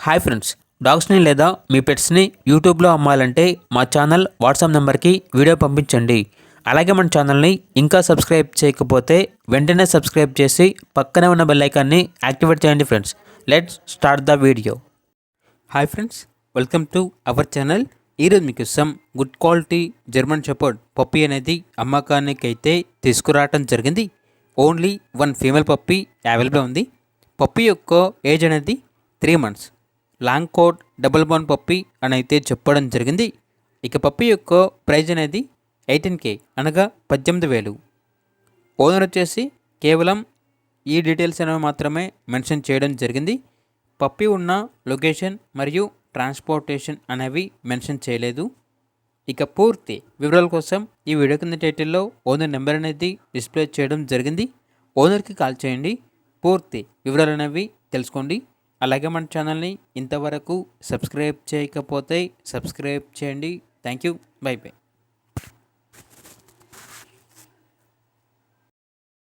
Hi friends, డాగ్స్ని లేదా మీ పెట్స్ని యూట్యూబ్లో అమ్మాలంటే మా ఛానల్ వాట్సాప్ నెంబర్కి వీడియో పంపించండి. అలాగే మన ఛానల్ని ఇంకా సబ్స్క్రైబ్ చేయకపోతే వెంటనే సబ్స్క్రైబ్ చేసి పక్కనే ఉన్న బెల్ ఐకాన్ని యాక్టివేట్ చేయండి friends. Let's start the video. Hi friends, welcome to our channel. ఈరోజు మీకోసం good quality German shepherd puppy అనేది అమ్మకానికి అయితే తీసుకురావటం జరిగింది. Only one female puppy available ఉంది. పప్పీ యొక్క ఏజ్ అనేది 3 months. Long coat double bone puppy అని అయితే చెప్పడం జరిగింది. ఇక పప్పీ యొక్క ప్రైజ్ అనేది 18K అనగా 18,000. ఓనర్ వచ్చేసి కేవలం ఈ డీటెయిల్స్ అనేవి మాత్రమే మెన్షన్ చేయడం జరిగింది. పప్పీ ఉన్న లొకేషన్ మరియు ట్రాన్స్పోర్టేషన్ అనేవి మెన్షన్ చేయలేదు. ఇక పూర్తి వివరాల కోసం ఈ వీడియో కింద టైటిల్లో ఓనర్ నెంబర్ అనేది డిస్ప్లే చేయడం జరిగింది. ఓనర్కి కాల్ చేయండి, పూర్తి వివరాలు అనేవి తెలుసుకోండి. అలాగే మన ఛానల్ని ఇంతవరకు సబ్స్క్రైబ్ చేయకపోతే సబ్స్క్రైబ్ చేయండి. Thank you, by by.